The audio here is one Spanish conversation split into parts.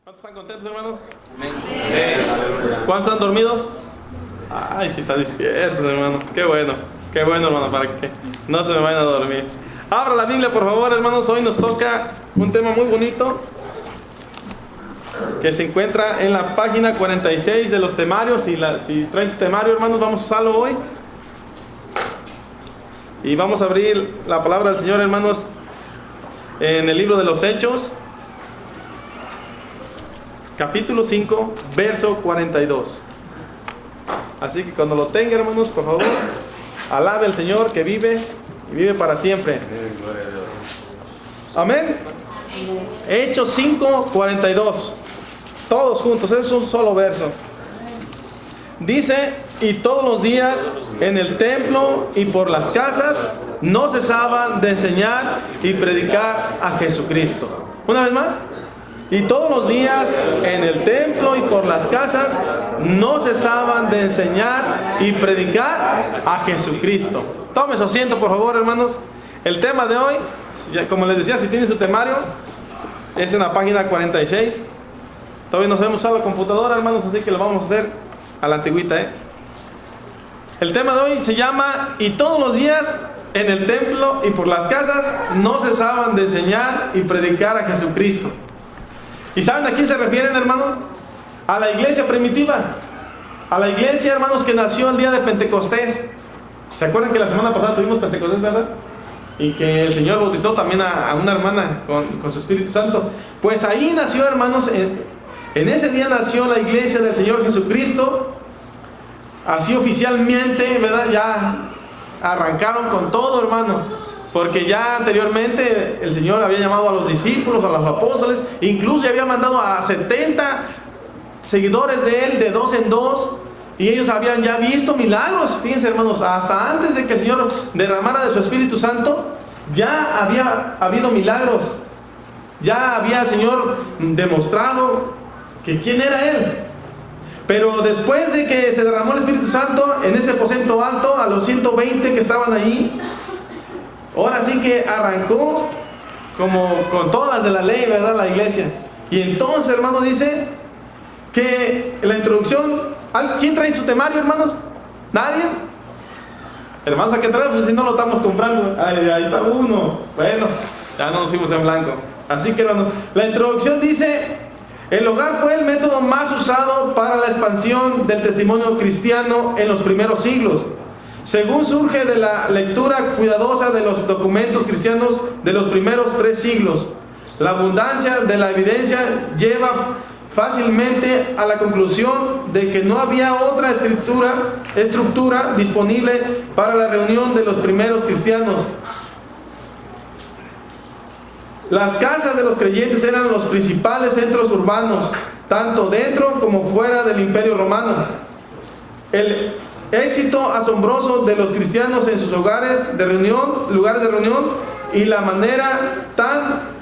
¿Cuántos están contentos, hermanos? ¿Cuántos están dormidos? Ay, sí están despiertos, hermano. Qué bueno, hermano, para que no se me vayan a dormir. Abra la Biblia, por favor, hermanos. Hoy nos toca un tema muy bonito que se encuentra en la página 46 de los temarios. Si traen su temario, hermanos, vamos a usarlo hoy. Y vamos a abrir la palabra del Señor, hermanos, en el libro de los Hechos, capítulo 5, verso 42. Así que cuando lo tenga, hermanos, por favor, alabe al Señor que vive y vive para siempre. Amén. Hechos 5, 42. Todos juntos, es un solo verso. Dice: y todos los días en el templo y por las casas no cesaban de enseñar y predicar a Jesucristo. Una vez más. Y todos los días en el templo y por las casas no cesaban de enseñar y predicar a Jesucristo. Tome su asiento, por favor, hermanos. El tema de hoy, como les decía, si tienen su temario, es en la página 46. Todavía no sabemos usar la computadora, hermanos, así que lo vamos a hacer a la antigüita, El tema de hoy se llama: y todos los días en el templo y por las casas no cesaban de enseñar y predicar a Jesucristo. ¿Y saben a quién se refieren, hermanos? A la iglesia primitiva. A la iglesia, hermanos, que nació el día de Pentecostés. ¿Se acuerdan que la semana pasada tuvimos Pentecostés, verdad? Y que el Señor bautizó también a una hermana con su Espíritu Santo. Pues ahí nació, hermanos, en ese día nació la iglesia del Señor Jesucristo. Así oficialmente, ¿verdad? Ya arrancaron con todo, hermano. Porque ya anteriormente el Señor había llamado a los discípulos, a los apóstoles, incluso ya había mandado a 70 seguidores de Él, de dos en dos, y ellos habían ya visto milagros. Fíjense, hermanos, hasta antes de que el Señor derramara de su Espíritu Santo, ya había habido milagros. Ya había el Señor demostrado que quién era Él. Pero después de que se derramó el Espíritu Santo en ese aposento alto, a los 120 que estaban allí, ahora sí que arrancó como con todas de la ley, ¿verdad? La iglesia. Y entonces, hermano, dice que la introducción... ¿Quién trae su temario, hermanos? ¿Nadie? Hermanos, ¿a qué trae? Pues si no lo estamos comprando. Ahí está uno. Bueno, ya no nos fuimos en blanco. Así que, hermano, la introducción dice: el hogar fue el método más usado para la expansión del testimonio cristiano en los primeros siglos. Según surge de la lectura cuidadosa de los documentos cristianos de los primeros 3 siglos, la abundancia de la evidencia lleva fácilmente a la conclusión de que no había otra estructura disponible para la reunión de los primeros cristianos. Las casas de los creyentes eran los principales centros urbanos, tanto dentro como fuera del Imperio Romano. El éxito asombroso de los cristianos en sus lugares de reunión, y la manera tan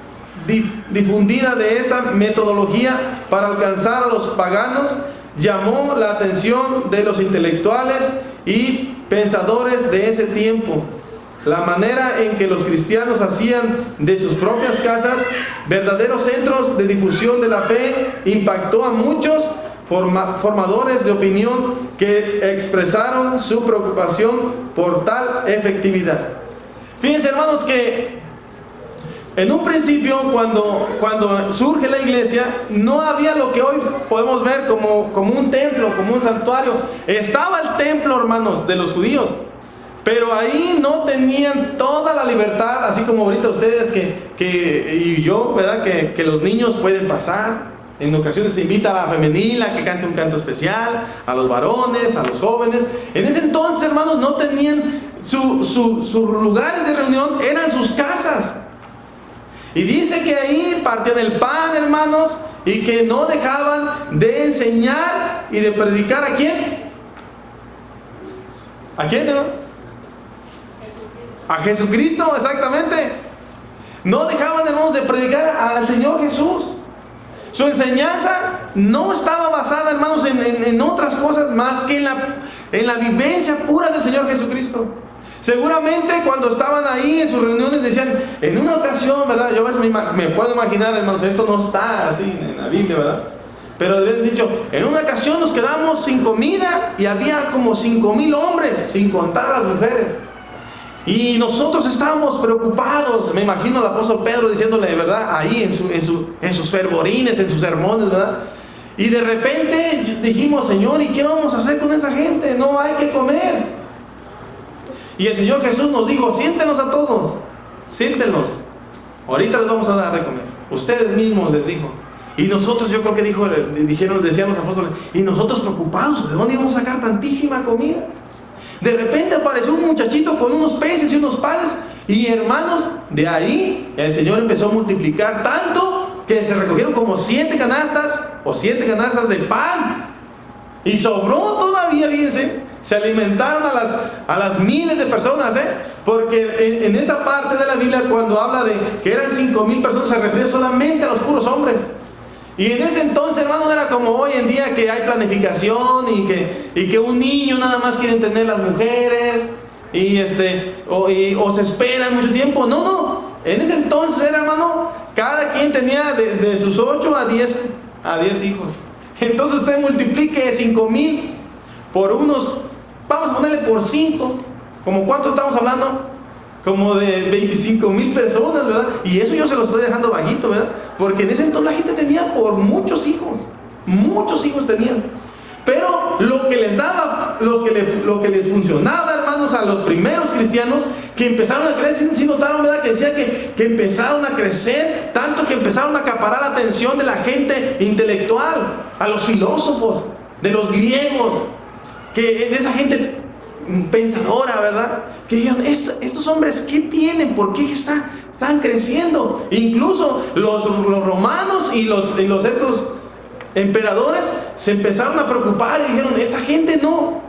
difundida de esta metodología para alcanzar a los paganos llamó la atención de los intelectuales y pensadores de ese tiempo. La manera en que los cristianos hacían de sus propias casas verdaderos centros de difusión de la fe impactó a muchos formadores de opinión que expresaron su preocupación por tal efectividad. Fíjense, hermanos, que en un principio, cuando surge la iglesia, no había lo que hoy podemos ver como un templo, como un santuario. Estaba el templo, hermanos, de los judíos, pero ahí no tenían toda la libertad, así como ahorita ustedes y yo, ¿verdad? Que los niños pueden pasar. En ocasiones se invita a la femenil a que cante un canto especial, a los varones, a los jóvenes. En ese entonces, hermanos, no tenían sus lugares de reunión, eran sus casas. Y dice que ahí partían el pan, hermanos, y que no dejaban de enseñar y de predicar. ¿A quién? ¿A quién, hermano? A Jesucristo, exactamente. No dejaban, hermanos, de predicar al Señor Jesús. Su enseñanza no estaba basada, hermanos, en otras cosas más que en la vivencia pura del Señor Jesucristo. Seguramente cuando estaban ahí en sus reuniones decían, en una ocasión, ¿verdad? Yo a veces me puedo imaginar, hermanos, esto no está así en la Biblia, ¿verdad? Pero les he dicho, en una ocasión nos quedamos sin comida y había como 5,000 hombres, sin contar a las mujeres. Y nosotros estábamos preocupados. Me imagino al apóstol Pedro diciéndole, ¿verdad? Ahí en sus fervorines, en sus sermones, ¿verdad? Y de repente dijimos, Señor, ¿y qué vamos a hacer con esa gente? No hay que comer. Y el Señor Jesús nos dijo, siéntenlos a todos, siéntenlos. Ahorita les vamos a dar de comer. Ustedes mismos, les dijo. Y nosotros, yo creo que decían los apóstoles, y nosotros preocupados, ¿de dónde íbamos a sacar tantísima comida? De repente apareció un muchachito con unos peces y unos panes, y hermanos, de ahí el Señor empezó a multiplicar tanto que se recogieron como 7 canastas o 7 canastas de pan, y sobró todavía, fíjense. Se alimentaron a las miles de personas, porque en esa parte de la Biblia, cuando habla de que eran 5,000 personas, se refiere solamente a los puros hombres. Y en ese entonces, hermano, era como hoy en día, que hay planificación y que un niño nada más quieren tener las mujeres o se esperan mucho tiempo. No, en ese entonces era, hermano, cada quien tenía de sus 8 a 10 hijos. Entonces usted multiplique 5,000 por unos, vamos a ponerle por 5, ¿como cuánto estamos hablando? Como de 25,000 personas, ¿verdad? Y eso yo se lo estoy dejando bajito, ¿verdad? Porque en ese entonces la gente tenía por muchos hijos tenían. Pero lo que les daba, lo que les funcionaba, hermanos, a los primeros cristianos que empezaron a crecer, sí notaron, ¿verdad? Que decía que empezaron a crecer, tanto que empezaron a acaparar la atención de la gente intelectual, a los filósofos, de los griegos, de esa gente pensadora, ¿verdad? Que digan, estos hombres, ¿qué tienen? ¿Por qué están creciendo? Incluso los romanos y estos emperadores se empezaron a preocupar y dijeron, esta gente no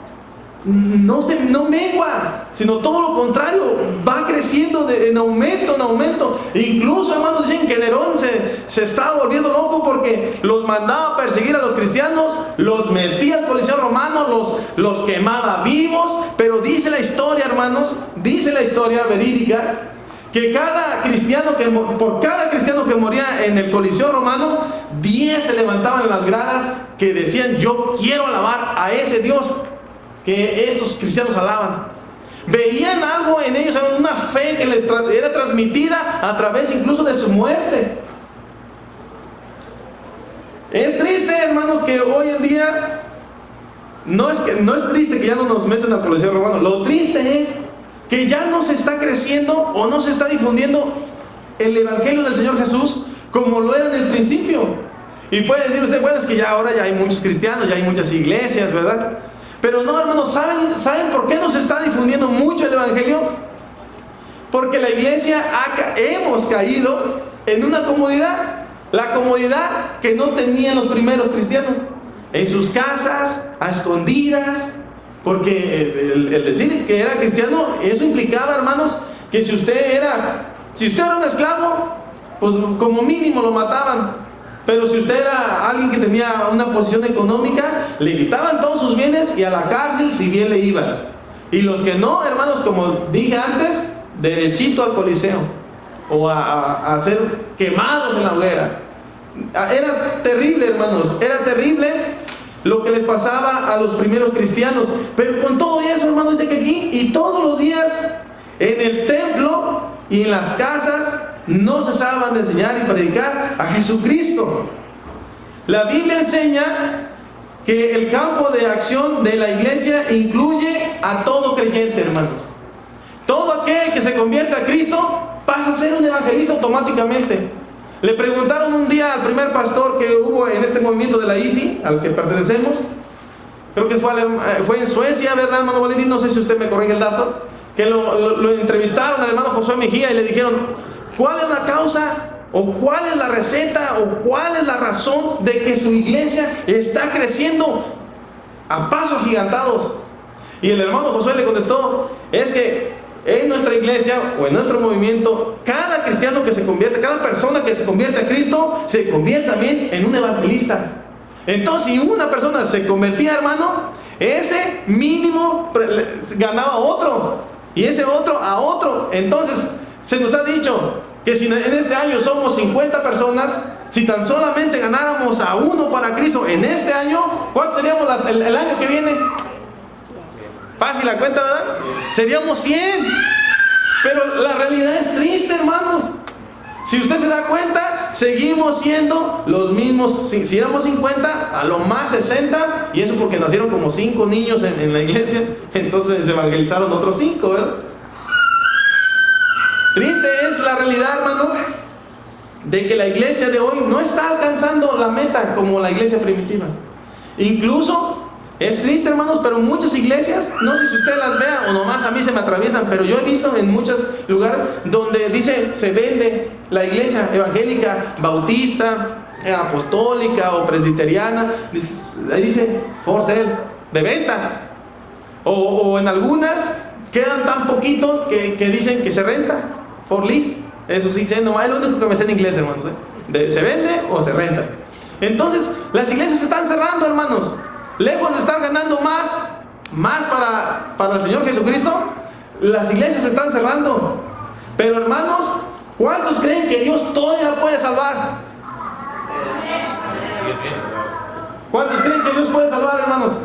mengua, sino todo lo contrario, va creciendo en aumento. Incluso, hermanos, dicen que Nerón se estaba volviendo loco porque los mandaba a perseguir a los cristianos, los metía al Coliseo romano, los quemaba vivos. Pero dice la historia, hermanos, dice la historia verídica, que por cada cristiano que moría en el Coliseo romano, 10 se levantaban en las gradas que decían, yo quiero alabar a ese Dios que estos cristianos alaban. Veían algo en ellos, una fe que les era transmitida a través incluso de su muerte. Es triste, hermanos, que hoy en día no es triste que ya no nos meten al Coliseo romano. Lo triste es que ya no se está creciendo o no se está difundiendo el Evangelio del Señor Jesús como lo era en el principio. Y puede decir usted, bueno, es que ahora ya hay muchos cristianos, ya hay muchas iglesias, ¿verdad? Pero no, hermanos, ¿saben por qué no se está difundiendo mucho el Evangelio? Porque la iglesia hemos caído en una comodidad, la comodidad que no tenían los primeros cristianos, en sus casas, a escondidas. Porque el decir que era cristiano, eso implicaba, hermanos, que si usted era un esclavo, pues como mínimo lo mataban. Pero si usted era alguien que tenía una posición económica, le quitaban todos sus bienes y a la cárcel si bien le iban. Y los que no, hermanos, como dije antes, derechito al Coliseo o a ser quemados en la hoguera. Era terrible, hermanos, era terrible lo que les pasaba a los primeros cristianos. Pero con todo eso, hermanos, dice que aquí, y todos los días en el templo y en las casas, no cesaban de enseñar y predicar a Jesucristo. La Biblia enseña que el campo de acción de la iglesia incluye a todo creyente, hermanos. Todo aquel que se convierte a Cristo pasa a ser un evangelista automáticamente. Le preguntaron un día al primer pastor que hubo en este movimiento de la ISI, al que pertenecemos, creo que fue en Suecia, ¿verdad, hermano Valentín? No sé si usted me corrige el dato, que lo entrevistaron al hermano Josué Mejía y le dijeron, ¿cuál es la causa o cuál es la receta o cuál es la razón de que su iglesia está creciendo a pasos agigantados? Y el hermano Josué le contestó, es que en nuestra iglesia o en nuestro movimiento, cada cristiano que se convierte, cada persona que se convierte a Cristo, se convierte también en un evangelista. Entonces, si una persona se convertía, hermano, ese mínimo ganaba otro. y ese otro a otro. Entonces, se nos ha dicho que si en este año somos 50 personas, si tan solamente ganáramos a uno para Cristo en este año, ¿cuántos seríamos el año que viene? Fácil la cuenta, ¿verdad? Seríamos 100. Pero la realidad es triste, hermanos. Si usted se da cuenta, seguimos siendo los mismos. Si éramos 50, a lo más 60, y eso porque nacieron como 5 niños en la iglesia, entonces se evangelizaron otros 5, ¿verdad? Triste es la realidad, hermanos, de que la iglesia de hoy no está alcanzando la meta como la iglesia primitiva. Incluso es triste, hermanos, pero muchas iglesias, no sé si usted las vea o nomás a mí se me atraviesan, pero yo he visto en muchos lugares donde dice, se vende la iglesia evangélica, bautista, apostólica o presbiteriana, ahí dice for sale, de venta. O en algunas quedan tan poquitos que dicen que se renta por lease. Eso sí sé, no es lo único que me sé en inglés, hermanos, ¿se vende o se renta? Entonces, las iglesias se están cerrando, hermanos. Lejos de estar ganando más para el Señor Jesucristo, las iglesias se están cerrando. Pero, hermanos, ¿cuántos creen que Dios todavía puede salvar? ¿Cuántos creen que Dios puede salvar, hermanos?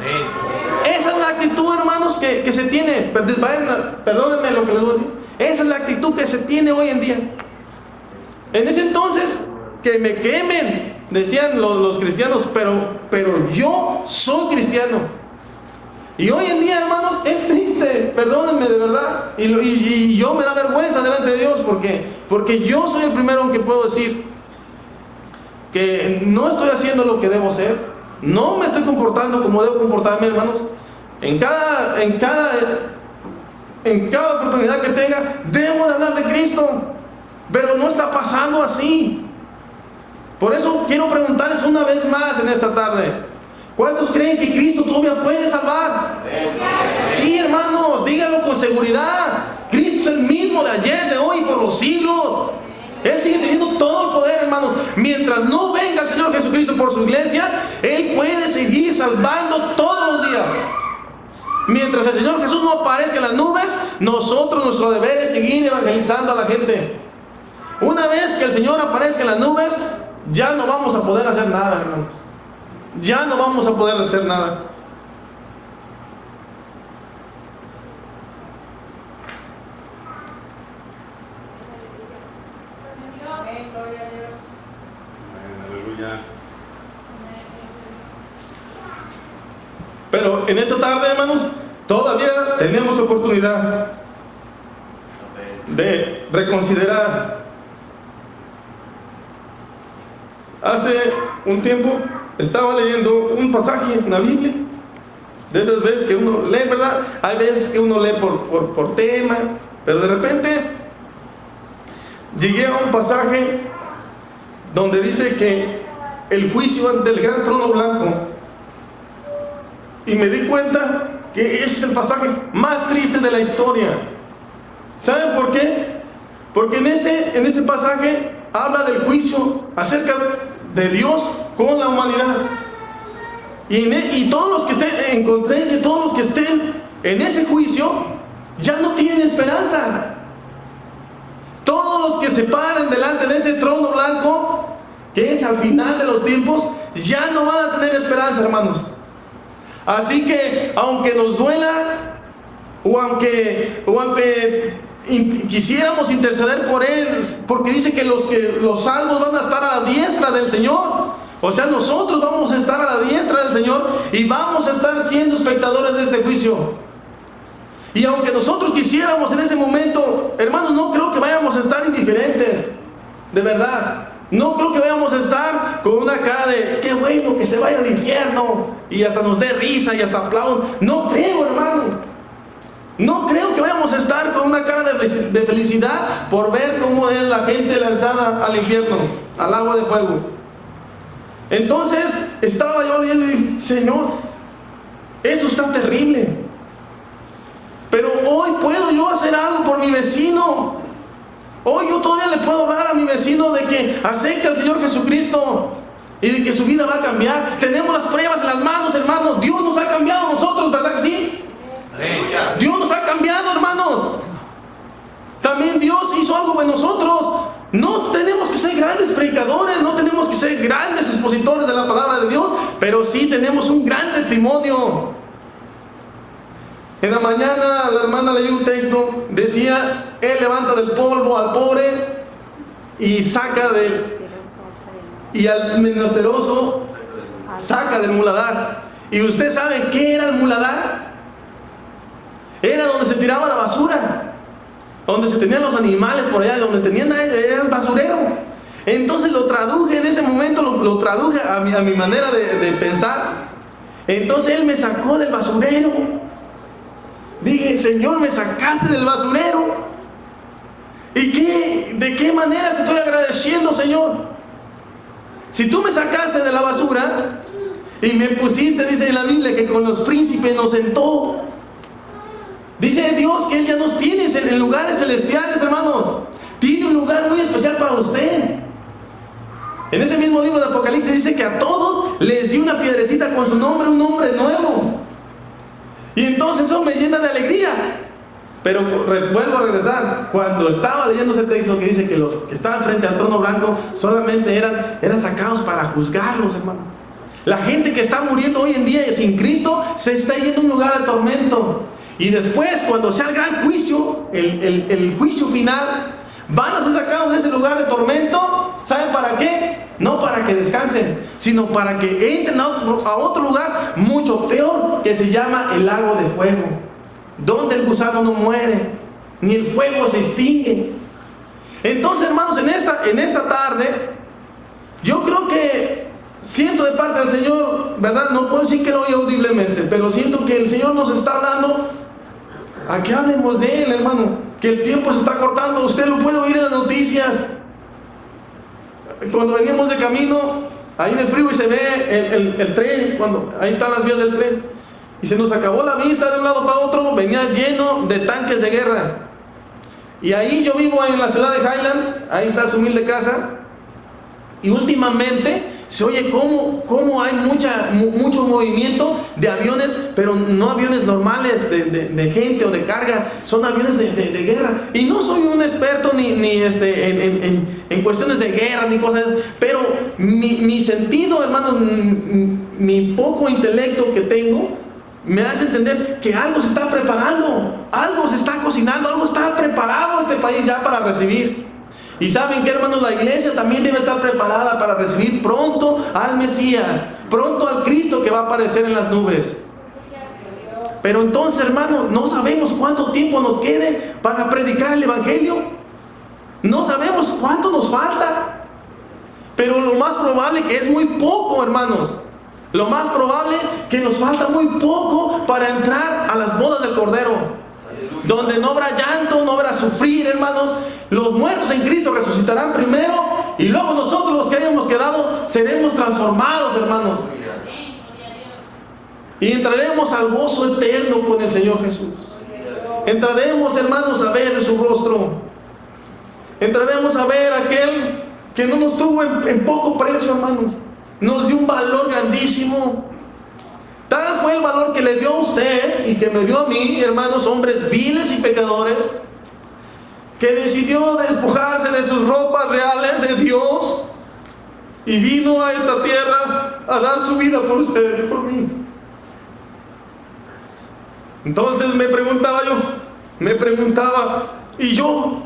Esa es la actitud, hermanos, que se tiene. Perdónenme lo que les voy a decir. Esa es la actitud que se tiene hoy en día. En ese entonces, que me quemen, decían los cristianos, pero yo soy cristiano. Y hoy en día, hermanos, es triste, perdónenme de verdad, y yo me da vergüenza delante de Dios, porque yo soy el primero que puedo decir que no estoy haciendo lo que debo hacer, no me estoy comportando como debo comportarme, hermanos. En cada oportunidad que tenga, debo de hablar de Cristo, pero no está pasando así. Por eso quiero preguntarles una vez más en esta tarde, ¿cuántos creen que Cristo todavía puede salvar? Sí, hermanos, díganlo con seguridad. Cristo es el mismo de ayer, de hoy y por los siglos. Él sigue teniendo todo el poder, hermanos. Mientras no venga el Señor Jesucristo por su iglesia, Él puede seguir salvando todos los días. Mientras el Señor Jesús no aparezca en las nubes, nuestro deber es seguir evangelizando a la gente. Una vez que el Señor aparezca en las nubes, ya no vamos a poder hacer nada, hermanos. Ya no vamos a poder hacer nada. Pero en esta tarde, hermanos, todavía tenemos oportunidad de reconsiderar. Hace un tiempo estaba leyendo un pasaje en la Biblia, de esas veces que uno lee, ¿verdad? Hay veces que uno lee por tema, pero de repente llegué a un pasaje donde dice que el juicio ante el gran trono blanco, y me di cuenta que ese es el pasaje más triste de la historia. ¿Saben por qué? Porque en ese pasaje habla del juicio acerca de Dios con la humanidad. Y todos los que estén, encontré que todos los que estén en ese juicio ya no tienen esperanza. Todos los que se paren delante de ese trono blanco, que es al final de los tiempos, ya no van a tener esperanza, hermanos. Así que, aunque nos duela, o aunque quisiéramos interceder por Él, porque dice que los salvos van a estar a la diestra del Señor. O sea, nosotros vamos a estar a la diestra del Señor y vamos a estar siendo espectadores de este juicio. Y aunque nosotros quisiéramos en ese momento, hermanos, no creo que vayamos a estar indiferentes, de verdad. No creo que vayamos a estar con una cara de qué bueno que se vaya al infierno y hasta nos dé risa y hasta aplaudan. No creo, hermano. No creo que vayamos a estar con una cara de felicidad por ver cómo es la gente lanzada al infierno, al agua de fuego. Entonces estaba yo leyendo y dije, Señor, eso está terrible. Pero hoy puedo yo hacer algo por mi vecino. Hoy yo todavía le puedo hablar a mi vecino de que acepte al Señor Jesucristo y de que su vida va a cambiar. Tenemos las pruebas en las manos, hermanos. Dios nos ha cambiado a nosotros, ¿verdad que sí? Dios nos ha cambiado, hermanos. También Dios hizo algo en nosotros. No tenemos que ser grandes predicadores, no tenemos que ser grandes expositores de la palabra de Dios, pero sí tenemos un gran testimonio. En la mañana la hermana leyó un texto, decía: Él levanta del polvo al pobre y saca y al menesteroso saca del muladar. ¿Y usted sabe qué era el muladar? Era donde se tiraba la basura, donde se tenían los animales por allá, donde tenían, era el basurero. Entonces lo traduje en ese momento, lo traduje a mi manera de pensar. Entonces Él me sacó del basurero. Dije: Señor, me sacaste del basurero. ¿Y de qué manera te estoy agradeciendo, Señor? Si tú me sacaste de la basura y me pusiste, dice en la Biblia, que con los príncipes nos sentó. Dice Dios que Él ya nos tiene en lugares celestiales, hermanos. Tiene un lugar muy especial para usted. En ese mismo libro de Apocalipsis dice que a todos les dio una piedrecita con su nombre, un nombre nuevo. Y entonces eso me llena de alegría. Pero vuelvo a regresar. Cuando estaba leyendo ese texto que dice que los que estaban frente al trono blanco solamente eran sacados para juzgarlos, hermano. La gente que está muriendo hoy en día sin Cristo se está yendo a un lugar de tormento. Y después, cuando sea el gran juicio, el juicio final, van a ser sacados de ese lugar de tormento. ¿Saben para qué? No para que descansen, sino para que entren a otro lugar mucho peor, que se llama el lago de fuego, donde el gusano no muere, ni el fuego se extingue. Entonces, hermanos, en esta tarde, yo creo que siento de parte del Señor, ¿verdad? No puedo decir que lo oye audiblemente, pero siento que el Señor nos está hablando a que hablemos de Él, hermano. Que el tiempo se está cortando. Usted lo puede oír en las noticias. Cuando veníamos de camino, ahí del freeway se ve el tren, ahí están las vías del tren. Y se nos acabó la vista de un lado para otro, venía lleno de tanques de guerra. Y ahí yo vivo en la ciudad de Highland, ahí está su humilde casa. Y últimamente se oye cómo hay mucho movimiento de aviones, pero no aviones normales de gente o de carga, son aviones de guerra. Y no soy un experto ni en cuestiones de guerra ni cosas, pero mi sentido, hermanos, mi poco intelecto que tengo, me hace entender que algo se está preparando, algo se está cocinando, algo está preparado este país ya para recibir. Y saben que, hermanos, la iglesia también debe estar preparada para recibir pronto al Mesías, pronto al Cristo que va a aparecer en las nubes. Pero entonces, hermanos, no sabemos cuánto tiempo nos quede para predicar el Evangelio. No sabemos cuánto nos falta. Pero lo más probable que es muy poco, hermanos. Lo más probable que nos falta muy poco para entrar a las bodas del Cordero, donde no habrá llanto, no habrá sufrir, hermanos. Los muertos en Cristo resucitarán primero, y luego nosotros, los que hayamos quedado, seremos transformados, hermanos, y entraremos al gozo eterno con el Señor Jesús. Entraremos, hermanos, a ver su rostro. Entraremos a ver a aquel que no nos tuvo en poco precio, hermanos. Nos dio un valor grandísimo. Tal fue el valor que le dio a usted y que me dio a mí, hermanos, hombres viles y pecadores, que decidió despojarse de sus ropas reales de Dios y vino a esta tierra a dar su vida por usted y por mí. Entonces me preguntaba, ¿y yo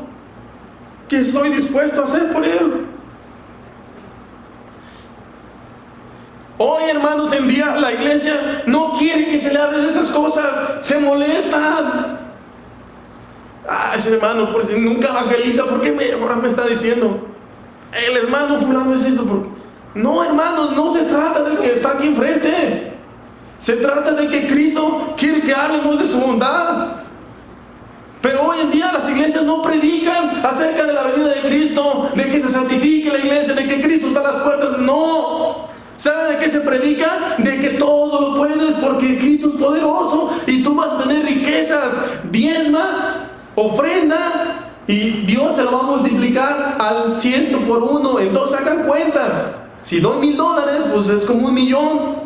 qué estoy dispuesto a hacer por Él? Hoy, hermanos, en día la iglesia no quiere que se le hable de esas cosas, se molestan. Ese hermano pues nunca evangeliza, ¿por qué ahora me está diciendo? El hermano fulano es esto. No, hermanos, no se trata del que está aquí enfrente. Se trata de que Cristo quiere que hablemos de su bondad. Pero hoy en día las iglesias no predican acerca de la venida de Cristo, de que se santifique la iglesia, de que Cristo está a las puertas. No. ¿Sabe de qué se predica? De que todo lo puedes porque Cristo es poderoso y tú vas a tener riquezas. Diezma, ofrenda, y Dios te lo va a multiplicar al 100 por 1. Entonces hagan cuentas. Si doy $1,000, pues es como 1,000,000.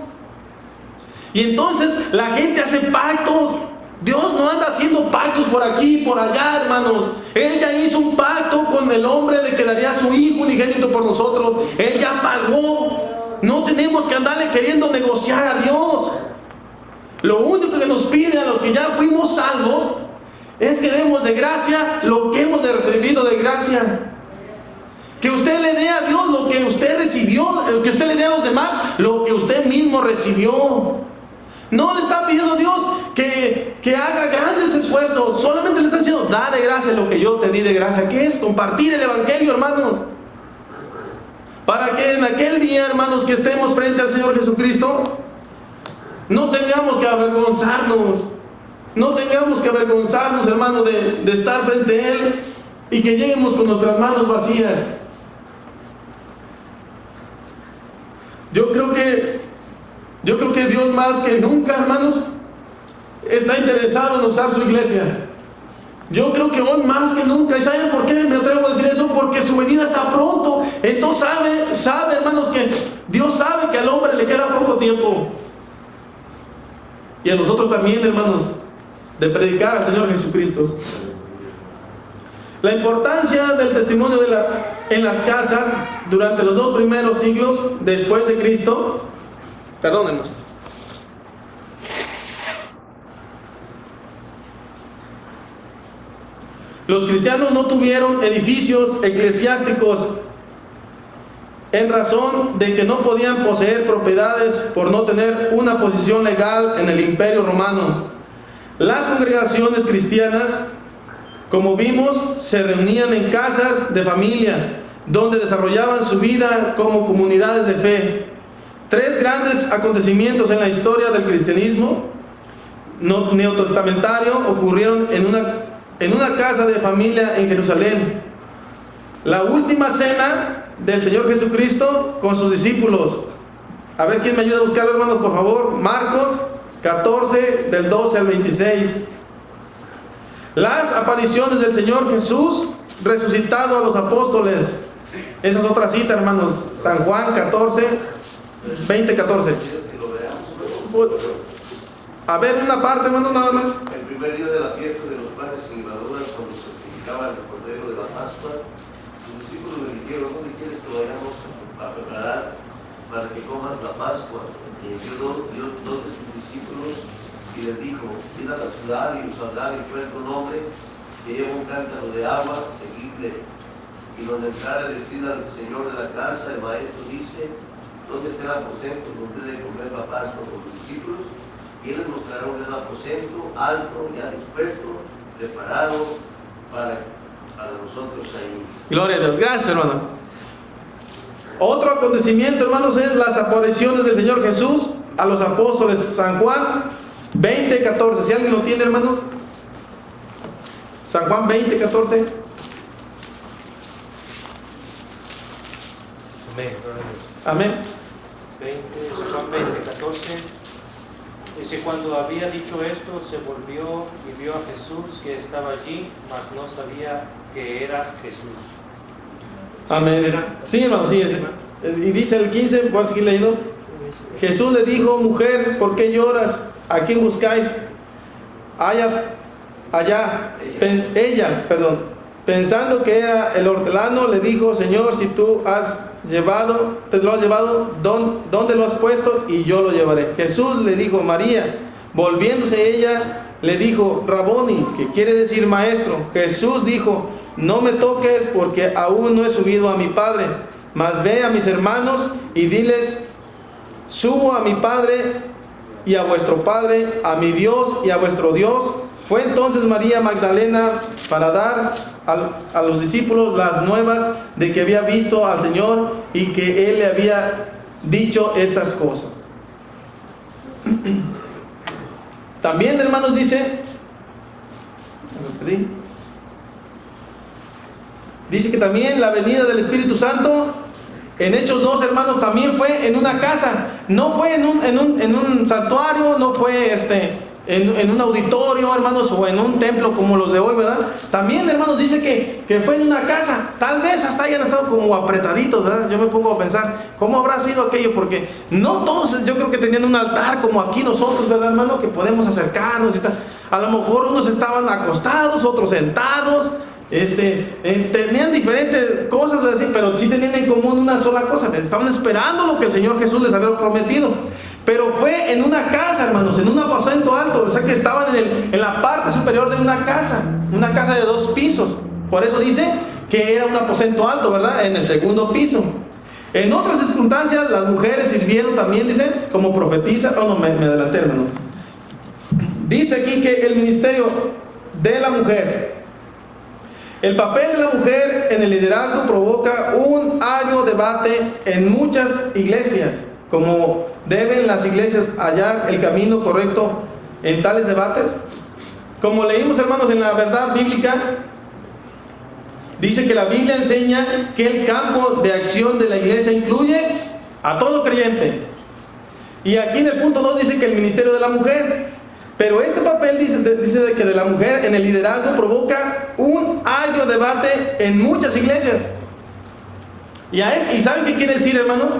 Y entonces la gente hace pactos Dios no anda haciendo pactos por aquí y por allá, hermanos. Él ya hizo un pacto con el hombre de que daría a su Hijo unigénito por nosotros. Él ya pagó. No tenemos que andarle queriendo negociar a Dios. Lo único que nos pide a los que ya fuimos salvos es que demos de gracia lo que hemos recibido de gracia. Que usted le dé a Dios lo que usted recibió, que usted le dé a los demás lo que usted mismo recibió. No le está pidiendo a Dios que haga grandes esfuerzos. Solamente le está diciendo, da de gracia lo que yo te di de gracia. ¿Qué es? Compartir el Evangelio, hermanos. Para que en aquel día, hermanos, que estemos frente al Señor Jesucristo, no tengamos que avergonzarnos. No tengamos que avergonzarnos, hermanos, de estar frente a Él y que lleguemos con nuestras manos vacías. Yo creo que Dios más que nunca, hermanos, está interesado en usar su iglesia. Yo creo que hoy más que nunca. ¿Y saben por qué me atrevo a decir eso? Porque su venida está pronto. Entonces sabe, hermanos, que Dios sabe que al hombre le queda poco tiempo. Y a nosotros también, hermanos, de predicar al Señor Jesucristo. La importancia del testimonio en las casas durante los 2 primeros siglos después de Cristo. Perdónenos. Los cristianos no tuvieron edificios eclesiásticos en razón de que no podían poseer propiedades por no tener una posición legal en el Imperio Romano. Las congregaciones cristianas, como vimos, se reunían en casas de familia, donde desarrollaban su vida como comunidades de fe. 3 grandes acontecimientos en la historia del cristianismo neotestamentario ocurrieron en una casa de familia en Jerusalén. La última cena del Señor Jesucristo con sus discípulos. A ver quién me ayuda a buscarlo, hermanos, por favor. Marcos 14, del 12 al 26. Las apariciones del Señor Jesús resucitado a los apóstoles. Esa es otra cita, hermanos. San Juan 14, 20, 14. A ver, una parte, hermanos, nada más. El primer día de la fiesta de los panes sin levaduras, cuando se sacrificaba el cordero de la Pascua, sus discípulos le dijeron, ¿dónde quieres que vayamos a preparar para que comas la Pascua? Y envió dos de sus discípulos y les dijo, id a la ciudad y os saldrá de encuentro un hombre que lleva un cántaro de agua, seguidle. Y donde entrare, decid al señor de la casa, el maestro dice, ¿dónde está el aposento donde debe comer la Pascua con los discípulos? Y él les mostrará un gran aposento, alto, ya dispuesto, preparado para nosotros ahí. Gloria a Dios. Gracias, hermano. Otro acontecimiento, hermanos, es las apariciones del Señor Jesús a los apóstoles. San Juan 20, 14. Si alguien lo tiene, hermanos. San Juan 20, 14. Amén. Amén. San Juan 20, 14. Dice, cuando había dicho esto, se volvió y vio a Jesús que estaba allí, mas no sabía que era Jesús. Amén. Sí, hermano, sí. Y dice el 15, voy a seguir leyendo. Jesús le dijo, mujer, ¿por qué lloras? ¿A quién buscáis? Ella, pensando que era el hortelano, le dijo, Señor, si tú te lo has llevado, ¿dónde lo has puesto? Y yo lo llevaré. Jesús le dijo, María. Volviéndose ella, le dijo, Raboni, que quiere decir maestro. Jesús dijo, no me toques, porque aún no he subido a mi Padre, mas ve a mis hermanos y diles, subo a mi Padre y a vuestro Padre, a mi Dios y a vuestro Dios. Fue entonces María Magdalena para dar a los discípulos las nuevas de que había visto al Señor y que Él le había dicho estas cosas. También, hermanos, dice que también la venida del Espíritu Santo en Hechos 2, hermanos, también fue en una casa. No fue en un santuario, no fue en un auditorio, hermanos, o en un templo como los de hoy, ¿verdad? También, hermanos, dice que fue en una casa. Tal vez hasta hayan estado como apretaditos, ¿verdad? Yo me pongo a pensar, ¿cómo habrá sido aquello? Porque no todos, yo creo que tenían un altar como aquí nosotros, ¿verdad, hermano? Que podemos acercarnos y tal. A lo mejor unos estaban acostados, otros sentados. Tenían diferentes cosas así, pero sí tenían en común una sola cosa: estaban esperando lo que el Señor Jesús les había prometido. Pero fue en una casa, hermanos, en un aposento alto. O sea que estaban en la parte superior de una casa de 2 pisos. Por eso dice que era un aposento alto, ¿verdad? En el segundo piso. En otras circunstancias, las mujeres sirvieron también, dice, como profetisa. Oh, no, me adelanté, hermanos. Dice aquí que el ministerio de la mujer, el papel de la mujer en el liderazgo provoca un agrio debate en muchas iglesias. Como deben las iglesias hallar el camino correcto en tales debates. Como leímos, hermanos, en la verdad bíblica, dice que la Biblia enseña que el campo de acción de la iglesia incluye a todo creyente. Y aquí en el punto 2 dice que el ministerio de la mujer. Pero este papel dice de que de la mujer en el liderazgo provoca un agrio debate en muchas iglesias. ¿Y saben qué quiere decir, hermanos?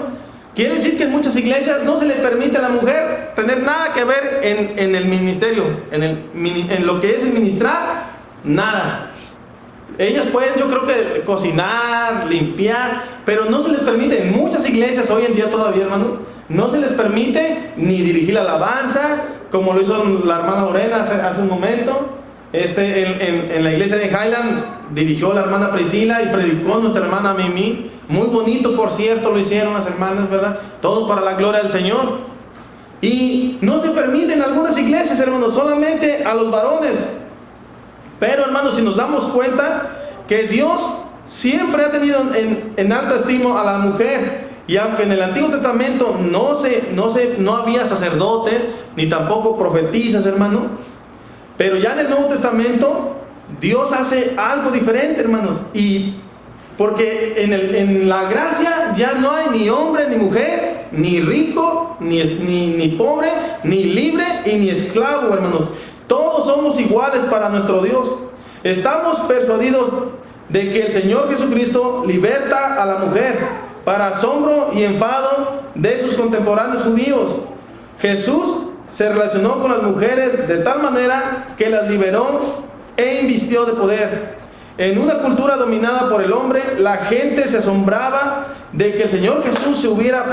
Quiere decir que en muchas iglesias no se le permite a la mujer tener nada que ver en el ministerio, en lo que es ministrar, nada. Ellas pueden, yo creo que cocinar, limpiar, pero no se les permite. En muchas iglesias hoy en día todavía, hermanos, no se les permite ni dirigir la alabanza, como lo hizo la hermana Lorena hace un momento. En la iglesia de Highland dirigió la hermana Priscila y predicó nuestra hermana Mimi. Muy bonito, por cierto, lo hicieron las hermanas, ¿verdad? Todo para la gloria del Señor. Y no se permite en algunas iglesias, hermanos, solamente a los varones. Pero, hermanos, si nos damos cuenta que Dios siempre ha tenido en alta estima a la mujer. Y aunque en el Antiguo Testamento no había sacerdotes, ni tampoco profetisas, hermano, pero ya en el Nuevo Testamento Dios hace algo diferente, hermanos. Y porque en la gracia ya no hay ni hombre ni mujer, ni rico, ni pobre, ni libre y ni esclavo, hermanos. Todos somos iguales para nuestro Dios. Estamos persuadidos de que el Señor Jesucristo liberta a la mujer, para asombro y enfado de sus contemporáneos judíos. Jesús se relacionó con las mujeres de tal manera que las liberó e invistió de poder. En una cultura dominada por el hombre, la gente se asombraba de que el Señor Jesús se hubiera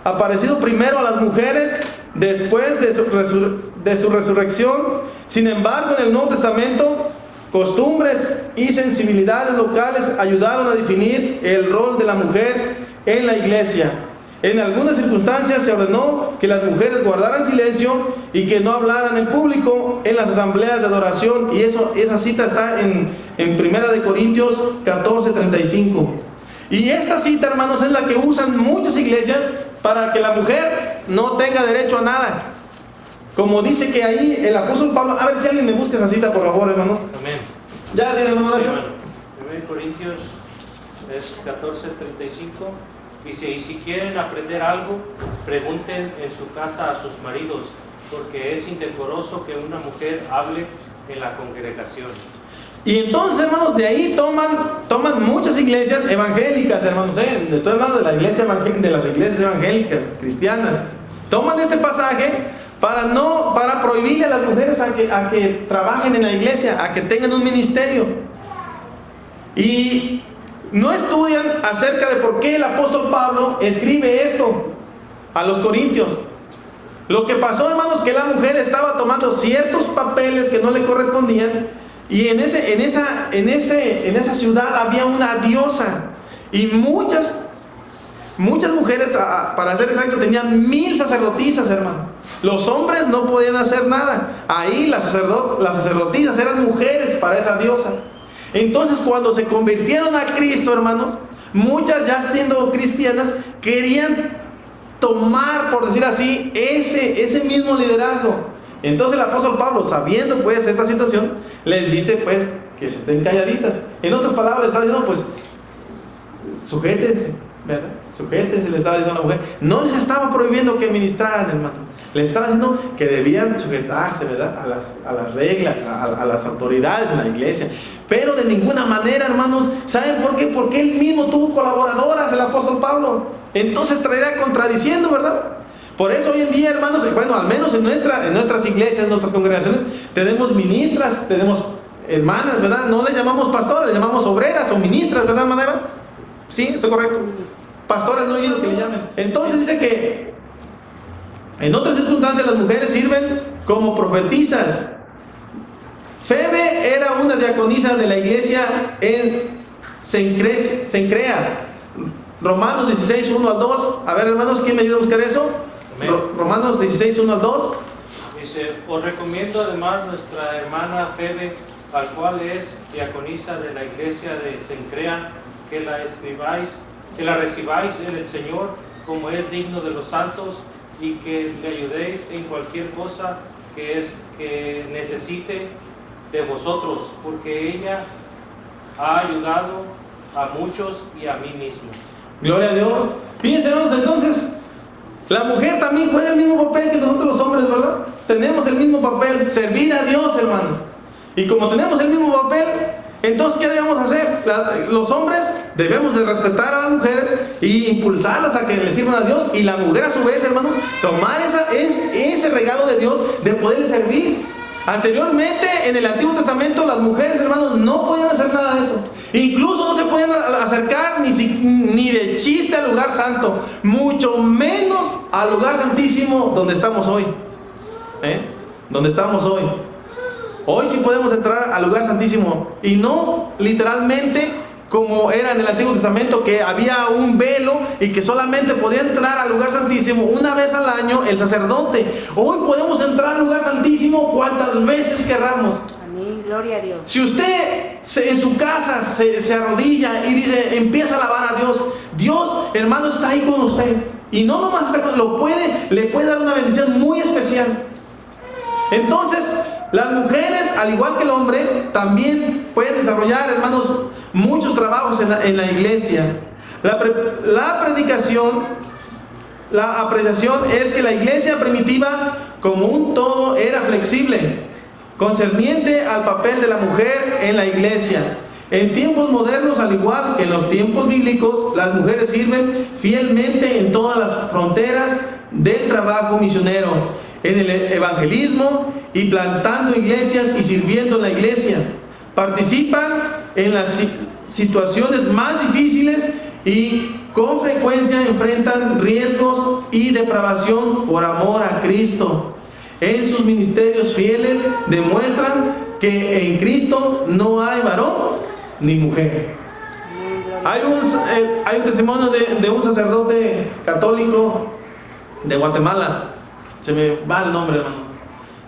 aparecido primero a las mujeres después de su resurrección. Sin embargo, en el Nuevo Testamento, costumbres y sensibilidades locales ayudaron a definir el rol de la mujer en la iglesia. En algunas circunstancias se ordenó que las mujeres guardaran silencio y que no hablaran en público en las asambleas de adoración. Y esa cita está en 1 Corintios 14:35. Y esta cita, hermanos, es la que usan muchas iglesias para que la mujer no tenga derecho a nada. Como dice que ahí el apóstol Pablo, a ver si alguien me busca esa cita, por favor, hermanos. Amén. ¿Ya tienes, hermano? 1 Corintios es 14:35. Dice, y si quieren aprender algo, pregunten en su casa a sus maridos, porque es indecoroso que una mujer hable en la congregación. Y entonces, hermanos, de ahí toman muchas iglesias evangélicas, hermanos, estoy hablando de las iglesias evangélicas, cristianas. Toman este pasaje para prohibirle a las mujeres a que trabajen en la iglesia, a que tengan un ministerio. Y no estudian acerca de por qué el apóstol Pablo escribe esto a los corintios. Lo que pasó, hermanos, que la mujer estaba tomando ciertos papeles que no le correspondían, y en esa ciudad había una diosa, y muchas mujeres, para ser exacto, tenían 1000 sacerdotisas, hermano. Los hombres no podían hacer nada. Ahí las sacerdotisas eran mujeres para esa diosa. Entonces, cuando se convirtieron a Cristo, hermanos, muchas, ya siendo cristianas, querían tomar, por decir así, ese mismo liderazgo. Entonces el apóstol Pablo, sabiendo pues esta situación, les dice pues que se estén calladitas. En otras palabras, está diciendo pues sujétense, ¿verdad? Sujétense, le estaba diciendo a la mujer. No les estaba prohibiendo que ministraran, hermano. Les estaba diciendo que debían sujetarse, ¿verdad? A las reglas, a las autoridades en la iglesia. Pero de ninguna manera, hermanos, ¿saben por qué? Porque él mismo tuvo colaboradoras, el apóstol Pablo. Entonces traerá contradiciendo, ¿verdad? Por eso hoy en día, hermanos, bueno, al menos en nuestras iglesias, en nuestras congregaciones, tenemos ministras, tenemos hermanas, ¿verdad? No les llamamos pastores, les llamamos obreras o ministras, ¿verdad, hermana Eva? Sí, está correcto. Pastoras no he oído que les llamen. Entonces dice que en otras circunstancias las mujeres sirven como profetizas. Febe era una diaconisa de la iglesia en Cencrea. Romanos 16, 1 al 2. A ver, hermanos, ¿quién me ayuda a buscar eso? Romanos 16, 1 al 2. Dice: os recomiendo además nuestra hermana Febe, al cual es diaconisa de la iglesia de Cencrea, que la recibáis en el Señor como es digno de los santos, y que le ayudéis en cualquier cosa que necesite de vosotros, porque ella ha ayudado a muchos y a mí mismo. Gloria a Dios. Fíjense, hermanos, entonces la mujer también juega el mismo papel que nosotros los hombres, ¿verdad? Tenemos el mismo papel, servir a Dios, hermanos. Y como tenemos el mismo papel, entonces ¿qué debemos hacer? Los hombres debemos de respetar a las mujeres y impulsarlas a que le sirvan a Dios, y la mujer a su vez, hermanos, tomar ese regalo de Dios de poderle servir. Anteriormente, en el Antiguo Testamento, las mujeres, hermanos, no podían hacer nada de eso. Incluso no se podían acercar ni de chiste al lugar santo, mucho menos al lugar santísimo donde estamos hoy. Donde estamos hoy. Hoy sí podemos entrar al lugar santísimo, y no literalmente como era en el Antiguo Testamento, que había un velo y que solamente podía entrar al lugar santísimo una vez al año el sacerdote. Hoy podemos entrar al lugar santísimo cuantas veces querramos. Amén, gloria a Dios. Si usted en su casa se arrodilla y dice, empieza a alabar a Dios, Dios, hermano, está ahí con usted. Y no nomás está le puede dar una bendición muy especial. Entonces, las mujeres, al igual que el hombre, también pueden desarrollar, hermanos, muchos trabajos en la iglesia. La predicación, la apreciación es que la iglesia primitiva, como un todo, era flexible, concerniente al papel de la mujer en la iglesia. En tiempos modernos, al igual que en los tiempos bíblicos, las mujeres sirven fielmente en todas las fronteras del trabajo misionero, en el evangelismo y plantando iglesias y sirviendo en la iglesia. Participan en las situaciones más difíciles y con frecuencia enfrentan riesgos y depravación por amor a Cristo. En sus ministerios fieles demuestran que en Cristo no hay varón ni mujer. Hay un testimonio de un sacerdote católico de Guatemala. Se me va el nombre, hermano.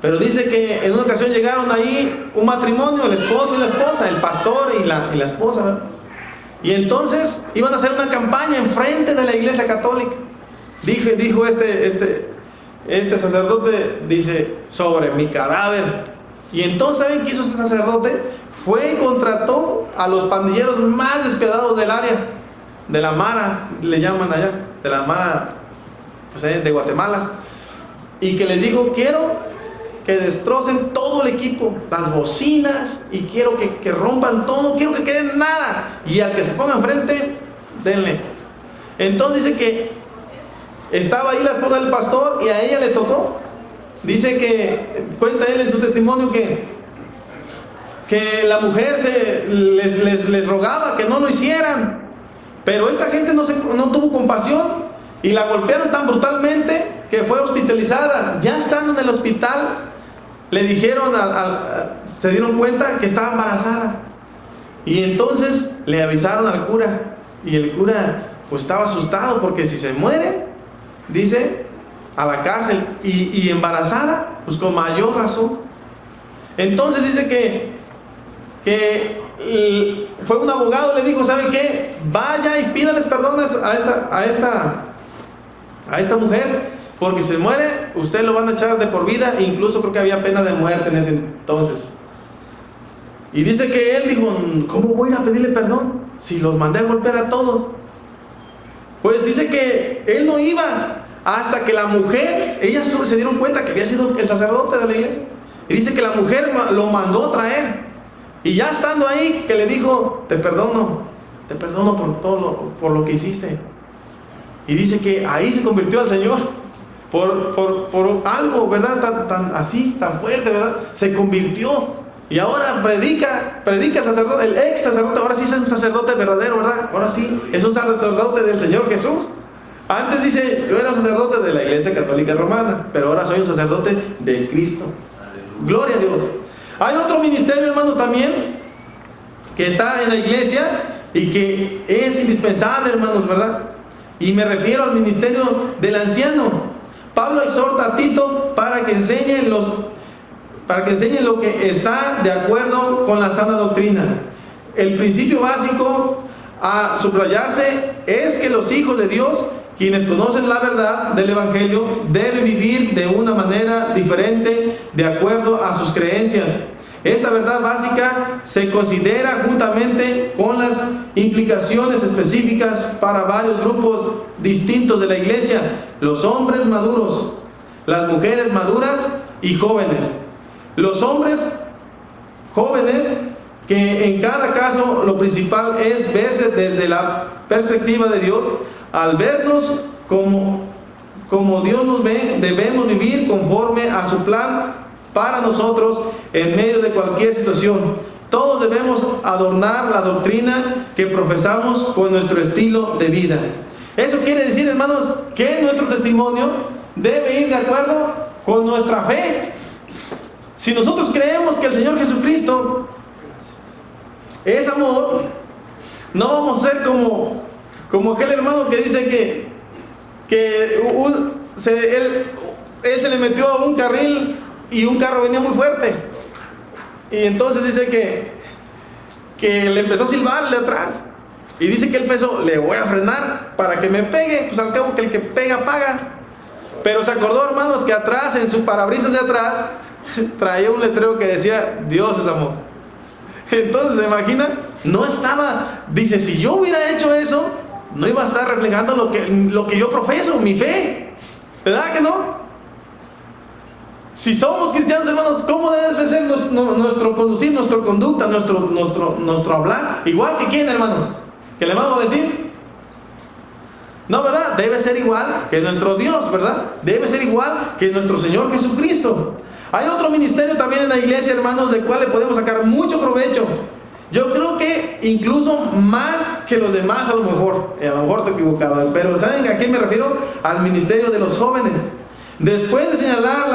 Pero dice que en una ocasión llegaron ahí un matrimonio, el esposo y la esposa, el pastor y la esposa, ¿verdad? Y entonces iban a hacer una campaña enfrente de la iglesia católica. Dijo este sacerdote, dice, sobre mi cadáver. Y entonces, ¿saben qué hizo este sacerdote? Fue y contrató a los pandilleros más despiadados del área, de la Mara, le llaman allá, de la Mara, pues, de Guatemala. Y que les dijo, quiero que destrocen todo el equipo, las bocinas, y quiero que rompan todo, quiero que quede nada, y al que se ponga enfrente, denle. Entonces dice que estaba ahí la esposa del pastor y a ella le tocó. Dice que, cuenta él en su testimonio, que la mujer les rogaba que no lo hicieran, pero esta gente no tuvo compasión y la golpearon tan brutalmente que fue hospitalizada. Ya estando en el hospital, le dijeron, se dieron cuenta que estaba embarazada, y entonces le avisaron al cura, y el cura pues estaba asustado, porque si se muere, dice, a la cárcel, y embarazada, pues con mayor razón. Entonces dice que fue un abogado, le dijo, ¿sabe qué? Vaya y pídales perdón a esta mujer, porque si se muere, usted lo van a echar de por vida. Incluso creo que había pena de muerte en ese entonces. Y dice que él dijo, ¿cómo voy a ir a pedirle perdón si los mandé a golpear a todos? Pues dice que él no iba hasta que la mujer, ellas se dieron cuenta que había sido el sacerdote de la iglesia. Y dice que la mujer lo mandó traer. Y ya estando ahí, que le dijo, te perdono por todo por lo que hiciste. Y dice que ahí se convirtió al Señor. Por algo, ¿verdad? Tan fuerte, ¿verdad? Se convirtió. Y ahora predica el sacerdote, el ex sacerdote. Ahora sí es un sacerdote verdadero, ¿verdad? Ahora sí es un sacerdote del Señor Jesús. Antes dice, yo era sacerdote de la Iglesia Católica Romana, pero ahora soy un sacerdote de Cristo. Aleluya. Gloria a Dios. Hay otro ministerio, hermanos, también, que está en la iglesia y que es indispensable, hermanos, ¿verdad? Y me refiero al ministerio del anciano. Pablo exhorta a Tito para que enseñen lo que está de acuerdo con la sana doctrina. El principio básico a subrayarse es que los hijos de Dios, quienes conocen la verdad del Evangelio, deben vivir de una manera diferente de acuerdo a sus creencias. Esta verdad básica se considera juntamente con las implicaciones específicas para varios grupos distintos de la iglesia: los hombres maduros, las mujeres maduras y jóvenes. Los hombres jóvenes, que en cada caso lo principal es verse desde la perspectiva de Dios. Al vernos como Dios nos ve, debemos vivir conforme a su plan para nosotros en medio de cualquier situación. Todos debemos adornar la doctrina que profesamos con nuestro estilo de vida. Eso quiere decir, hermanos, que nuestro testimonio debe ir de acuerdo con nuestra fe. Si nosotros creemos que el Señor Jesucristo es amor, no vamos a ser como aquel hermano que dice él se le metió a un carril y un carro venía muy fuerte. Y entonces dice que le empezó a silbar de atrás. Y dice que él pensó, le voy a frenar para que me pegue. Pues al cabo que el que pega, paga. Pero se acordó, hermanos, que atrás, en su parabrisas de atrás, traía un letrero que decía, Dios es amor. Entonces, ¿se imagina? No estaba, dice, si yo hubiera hecho eso, no iba a estar reflejando lo que yo profeso, mi fe. ¿Verdad que no? Si somos cristianos, hermanos, ¿cómo debe ser nuestro conducir, nuestra conducta, nuestro hablar? Igual que quién, hermanos, que el hermano Valentín. No, ¿verdad? Debe ser igual que nuestro Dios, ¿verdad? Debe ser igual que nuestro Señor Jesucristo. Hay otro ministerio también en la iglesia, hermanos, del cual le podemos sacar mucho provecho. Yo creo que incluso más que los demás, a lo mejor estoy equivocado, pero ¿saben a qué me refiero? Al ministerio de los jóvenes. Después de señalar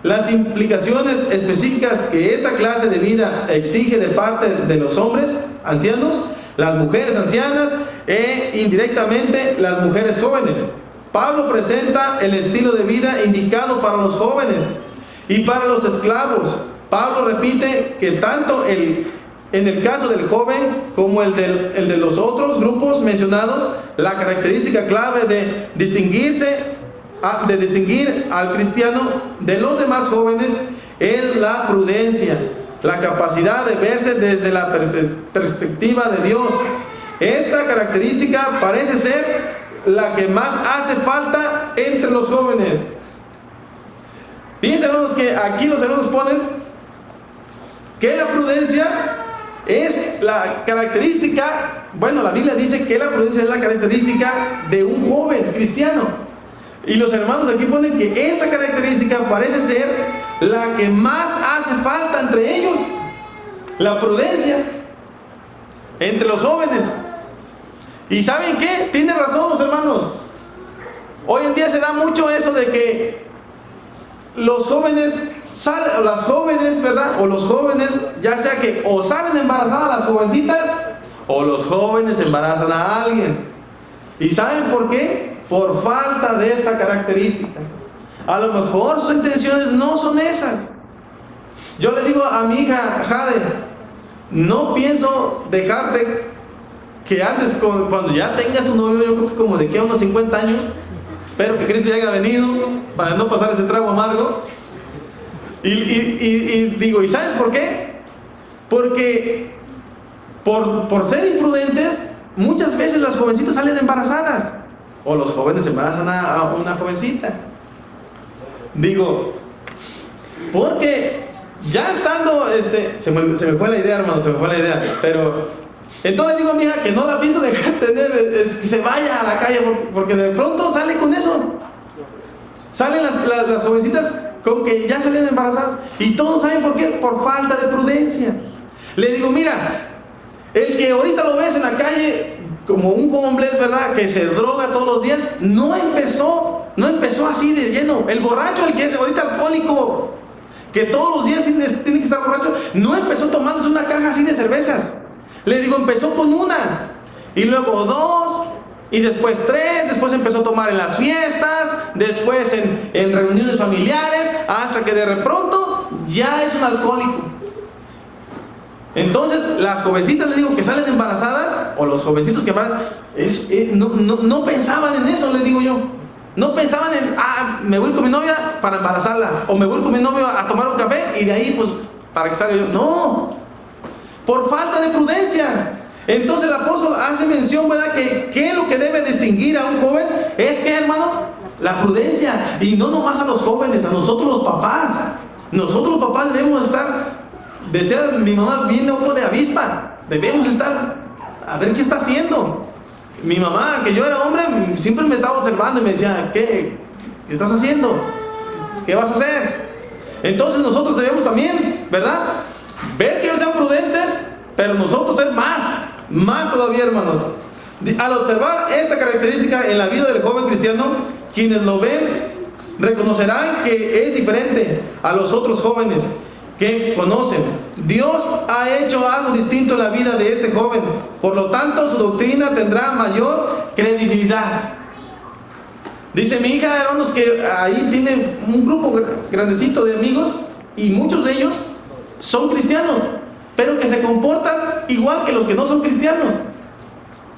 las implicaciones específicas que esta clase de vida exige de parte de los hombres ancianos, las mujeres ancianas e indirectamente las mujeres jóvenes, Pablo presenta el estilo de vida indicado para los jóvenes y para los esclavos. Pablo repite que tanto en el caso del joven como el de los otros grupos mencionados, la característica clave de distinguir al cristiano de los demás jóvenes es la prudencia, la capacidad de verse desde la perspectiva de Dios. Esta característica parece ser la que más hace falta entre los jóvenes. Fíjense, hermanos, que aquí los hermanos ponen que la prudencia es la característica, bueno, la Biblia dice que la prudencia es la característica de un joven cristiano. Y los hermanos aquí ponen que esa característica parece ser la que más hace falta entre ellos. La prudencia entre los jóvenes. ¿Y saben qué? Tienen razón los hermanos. Hoy en día se da mucho eso de que los jóvenes salen, las jóvenes, ¿verdad? O los jóvenes, ya sea que o salen embarazadas las jovencitas, o los jóvenes embarazan a alguien. ¿Y saben por qué? Por falta de esta característica. A lo mejor sus intenciones no son esas. Yo le digo a mi hija Jade, no pienso dejarte que andes cuando ya tengas tu novio, yo creo que como de que a unos 50 años, espero que Cristo ya haya venido para no pasar ese trago amargo. Y digo, ¿y sabes por qué? Porque por ser imprudentes, muchas veces las jovencitas salen embarazadas. O los jóvenes embarazan a una jovencita. Digo, porque ya estando, se me fue la idea, hermano, se me fue la idea. Pero entonces digo a mi hija que no la pienso dejar tener, que se vaya a la calle, porque de pronto sale con eso. Salen las jovencitas con que ya salían embarazadas. Y todos saben por qué, por falta de prudencia. Le digo, mira, el que ahorita lo ves en la calle como un homeless, ¿verdad?, que se droga todos los días, no empezó así de lleno. El borracho, el que es ahorita alcohólico, que todos los días tiene que estar borracho, no empezó tomándose una caja así de cervezas. Le digo, empezó con una, y luego 2, y después 3, después empezó a tomar en las fiestas, después en reuniones familiares, hasta que de pronto ya es un alcohólico. Entonces las jovencitas, le digo, que salen embarazadas, o los jovencitos que embarazan, no pensaban en eso, le digo yo. No pensaban en, me voy con mi novia para embarazarla, o me voy con mi novio a tomar un café y de ahí pues para que salga yo. No, por falta de prudencia. Entonces el apóstol hace mención, ¿verdad?, que es lo que debe distinguir a un joven. Es que, hermanos, la prudencia. Y no nomás a los jóvenes, a nosotros los papás. Nosotros los papás debemos estar, decía mi mamá, bien ojo de avispa. Debemos estar a ver qué está haciendo. Mi mamá, que yo era hombre, siempre me estaba observando y me decía, ¿qué estás haciendo? ¿Qué vas a hacer? Entonces nosotros debemos también, ¿verdad?, ver que ellos sean prudentes, pero nosotros ser más todavía, hermanos. Al observar esta característica en la vida del joven cristiano, quienes lo ven reconocerán que es diferente a los otros jóvenes que conocen. Dios ha hecho algo distinto en la vida de este joven, por lo tanto su doctrina tendrá mayor credibilidad. Dice mi hija, hermanos, que ahí tiene un grupo grandecito de amigos, y muchos de ellos son cristianos, pero que se comportan igual que los que no son cristianos.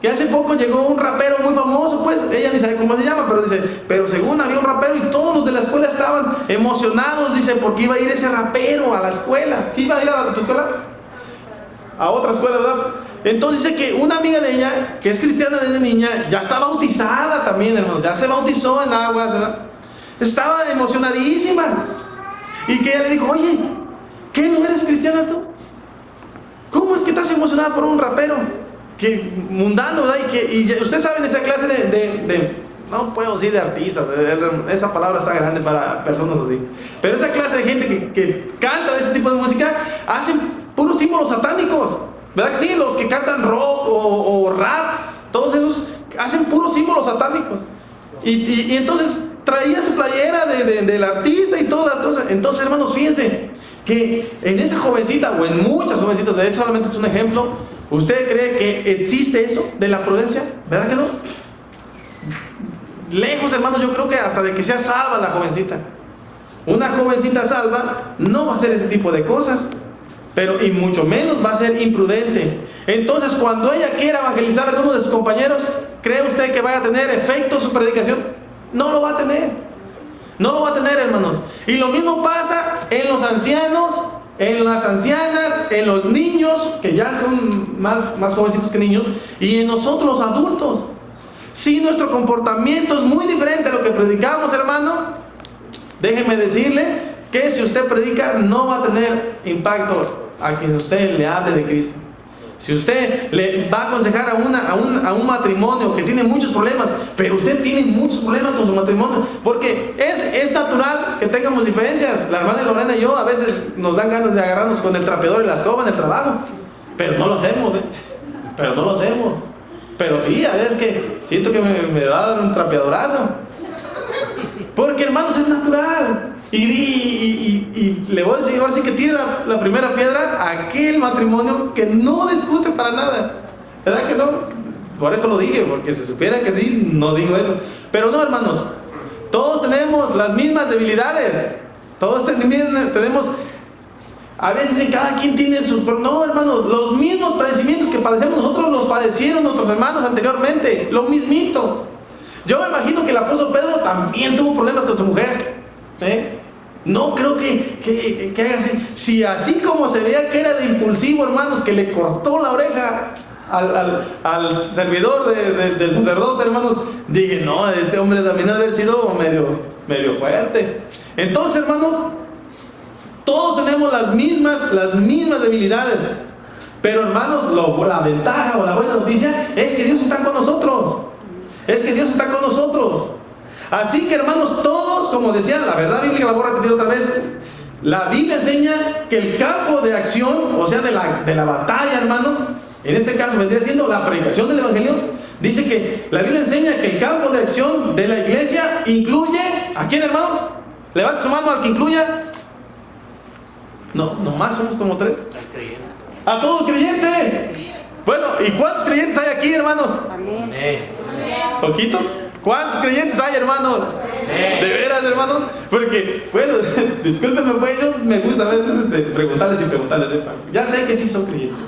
Que hace poco llegó un rapero muy famoso, pues ella ni sabe cómo se llama, pero dice, pero según había un rapero, y todos los de la escuela estaban emocionados, dice, porque iba a ir ese rapero a la escuela. ¿Sí iba a ir a tu escuela? A otra escuela, ¿verdad? Entonces dice que una amiga de ella, que es cristiana desde niña, ya está bautizada también, hermanos, ya se bautizó en aguas, ¿verdad? Estaba emocionadísima. Y que ella le dijo, oye, ¿qué, no eres cristiana tú? ¿Cómo es que estás emocionada por un rapero? Que mundano, ¿verdad? Y ustedes saben esa clase de no puedo decir de artistas, esa palabra está grande para personas así, pero esa clase de gente que canta ese tipo de música, hacen puros símbolos satánicos, ¿verdad que sí? Los que cantan rock o rap, todos esos hacen puros símbolos satánicos. Y entonces traía su playera del artista y todas las cosas. Entonces, hermanos, fíjense que en esa jovencita, o en muchas jovencitas, de eso solamente es un ejemplo. ¿Usted cree que existe eso de la prudencia? ¿Verdad que no? Lejos, hermanos, yo creo que hasta de que sea salva la jovencita. Una jovencita salva no va a hacer ese tipo de cosas, pero y mucho menos va a ser imprudente. Entonces, cuando ella quiera evangelizar a alguno de sus compañeros, ¿cree usted que vaya a tener efecto su predicación? No lo va a tener. No lo va a tener, hermanos. Y lo mismo pasa en los ancianos, en las ancianas, en los niños, que ya son más jovencitos que niños, y en nosotros los adultos. Si nuestro comportamiento es muy diferente a lo que predicamos, hermano, déjeme decirle que si usted predica, no va a tener impacto a quien usted le hable de Cristo. Si usted le va a aconsejar a un matrimonio que tiene muchos problemas, pero usted tiene muchos problemas con su matrimonio, porque es natural que tengamos diferencias. La hermana Lorena y yo a veces nos dan ganas de agarrarnos con el trapeador y la escoba en el trabajo, pero no lo hacemos, pero no lo hacemos. Pero sí, a veces que siento que me va a dar un trapeadorazo, porque, hermanos, es natural. Y le voy a decir, ahora sí que tire la primera piedra a aquel matrimonio que no discute para nada. ¿Verdad que no? Por eso lo dije, porque si supiera que sí, no digo eso. Pero no, hermanos, todos tenemos las mismas debilidades. Todos tenemos, a veces en cada quien tiene sus... Pero no, hermanos, los mismos padecimientos que padecemos nosotros los padecieron nuestros hermanos anteriormente. Lo mismito. Yo me imagino que el apóstol Pedro también tuvo problemas con su mujer. No creo que haga así. Si así como se veía que era de impulsivo, hermanos, que le cortó la oreja al servidor del sacerdote, hermanos, dije, no, este hombre también ha de haber sido medio fuerte. Entonces, hermanos, todos tenemos las mismas debilidades. Pero, hermanos, la ventaja o la buena noticia es que Dios está con nosotros. Es que Dios está con nosotros. Así que, hermanos, todos, como decía, la verdad bíblica, la voy a repetir otra vez. La Biblia enseña que el campo de acción, o sea, de la batalla, hermanos, en este caso vendría siendo la predicación del Evangelio. Dice que la Biblia enseña que el campo de acción de la iglesia incluye, ¿a quién, hermanos? Levante su mano al que incluya. No, nomás somos como 3. A todo creyente. Bueno, ¿y cuántos creyentes hay aquí, hermanos? Amén. ¿Poquitos? ¿Cuántos creyentes hay, hermanos? ¿De veras, hermanos? Porque, bueno, discúlpenme, pues yo me gusta a veces preguntarles. Ya sé que sí son creyentes.